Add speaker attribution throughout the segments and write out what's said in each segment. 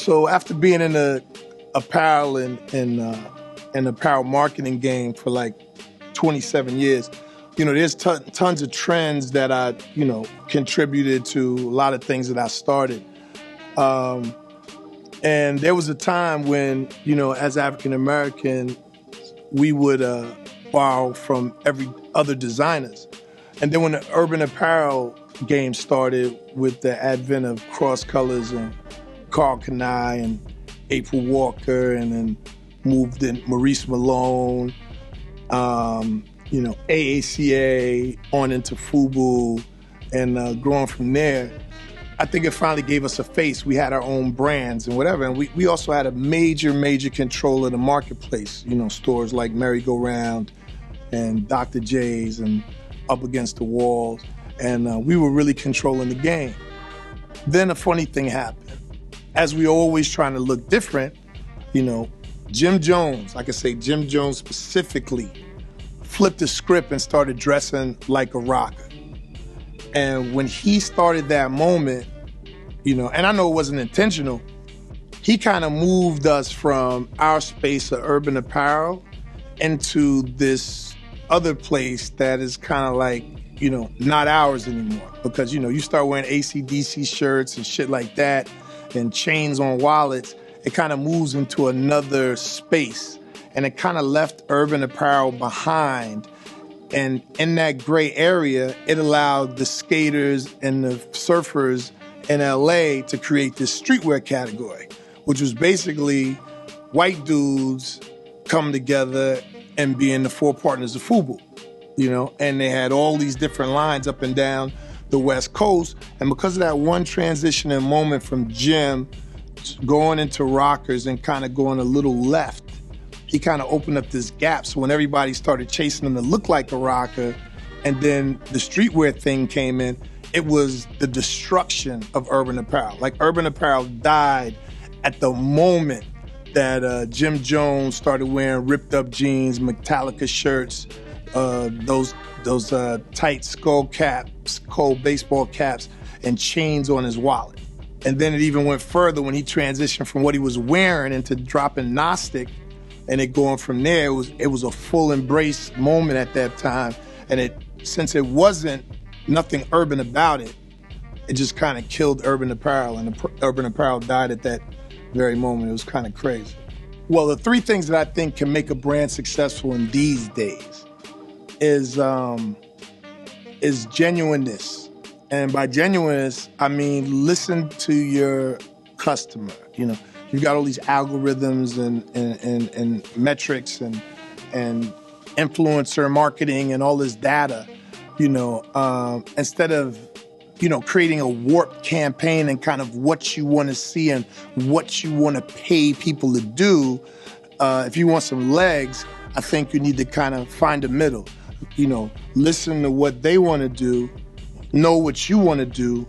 Speaker 1: So after being in the apparel and apparel marketing game for like 27 years, there's tons of trends that I, contributed to a lot of things that I started. And there was a time when, as African American, we would borrow from every other designers. And then when the urban apparel game started with the advent of Cross Colors and Carl Kanai and April Walker, and then moved in Maurice Malone, AACA, on into FUBU, and growing from there, I think it finally gave us a face. We had our own brands and whatever, and we also had a major control of the marketplace. Stores like Merry Go Round and Dr. J's and Up Against the Walls, and we were really controlling the game. Then a funny thing happened. As we always trying to look different, Jim Jones, I can say Jim Jones specifically, flipped the script and started dressing like a rocker. And when he started that moment, and I know it wasn't intentional, he kind of moved us from our space of urban apparel into this other place that is kind of like, not ours anymore. Because, you start wearing AC/DC shirts and shit like that and chains on wallets, it kind of moves into another space. And it kind of left urban apparel behind. And in that gray area, it allowed the skaters and the surfers in LA to create this streetwear category, which was basically white dudes come together and being the four partners of FUBU, and they had all these different lines up and down the West Coast. And because of that one transition and moment from Jim going into rockers and kind of going a little left, he kind of opened up this gap. So when everybody started chasing him to look like a rocker, and then the streetwear thing came in, it was the destruction of urban apparel. Like, urban apparel died at the moment that Jim Jones started wearing ripped up jeans, Metallica shirts, those tight skull caps, cold baseball caps, and chains on his wallet. And then it even went further when he transitioned from what he was wearing into dropping Gnostic, and it going from there. It was a full embrace moment at that time. And since it wasn't nothing urban about it, it just kind of killed urban apparel, and urban apparel died at that very moment. It was kind of crazy. Well, the three things that I think can make a brand successful in these days is genuineness. And by genuineness, I mean listen to your customer. You've got all these algorithms and metrics and influencer marketing and all this data, instead of, creating a warped campaign and kind of what you want to see and what you want to pay people to do. If you want some legs, I think you need to kind of find a middle. Listen to what they want to do, know what you want to do,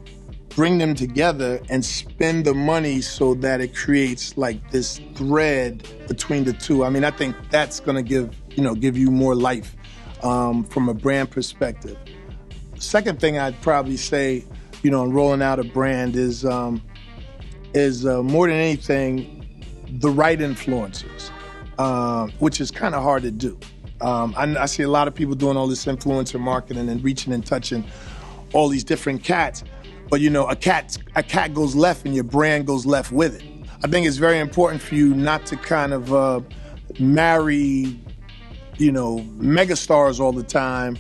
Speaker 1: bring them together and spend the money so that it creates like this thread between the two. I mean, I think that's going to give you more life from a brand perspective. Second thing I'd probably say, in rolling out a brand is more than anything, the right influencers, which is kind of hard to do. I see a lot of people doing all this influencer marketing and reaching and touching all these different cats. But a cat goes left and your brand goes left with it. I think it's very important for you not to kind of marry, megastars all the time.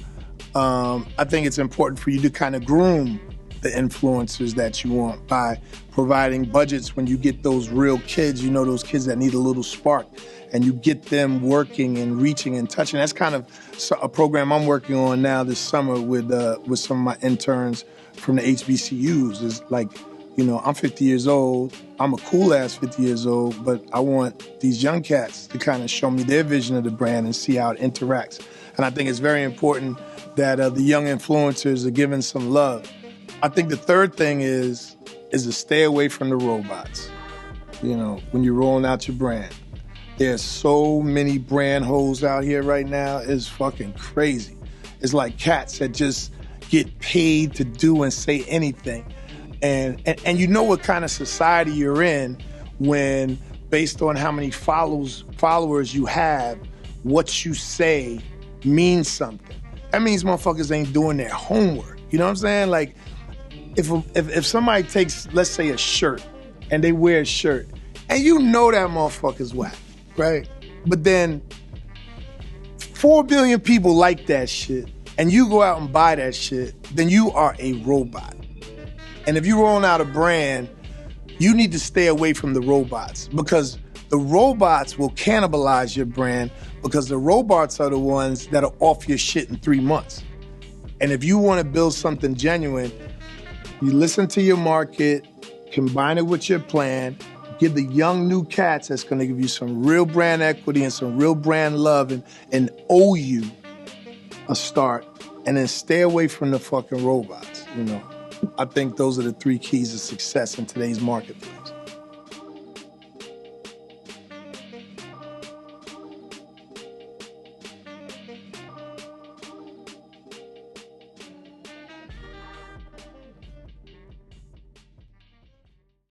Speaker 1: I think it's important for you to kind of groom the influencers that you want by providing budgets when you get those real kids, those kids that need a little spark, and you get them working and reaching and touching. That's kind of a program I'm working on now this summer with some of my interns from the HBCUs. Is like, I'm 50 years old. I'm a cool-ass 50 years old, but I want these young cats to kind of show me their vision of the brand and see how it interacts. And I think it's very important that the young influencers are given some love. I think the third thing is to stay away from the robots, when you're rolling out your brand. There's so many brand hoes out here right now. It's fucking crazy. It's like cats that just get paid to do and say anything. And you know what kind of society you're in when based on how many followers you have, what you say means something. That means motherfuckers ain't doing their homework. You know what I'm saying? Like, if somebody takes, let's say, a shirt, and they wear a shirt, and you know that motherfucker's whack, right? But then 4 billion people like that shit, and you go out and buy that shit, then you are a robot. And if you're rolling out a brand, you need to stay away from the robots, because the robots will cannibalize your brand, because the robots are the ones that are off your shit in 3 months. And if you want to build something genuine, you listen to your market, combine it with your plan, give the young new cats that's gonna give you some real brand equity and some real brand love and owe you a start, and then stay away from the fucking robots, you know? I think those are the 3 keys of success in today's marketplace.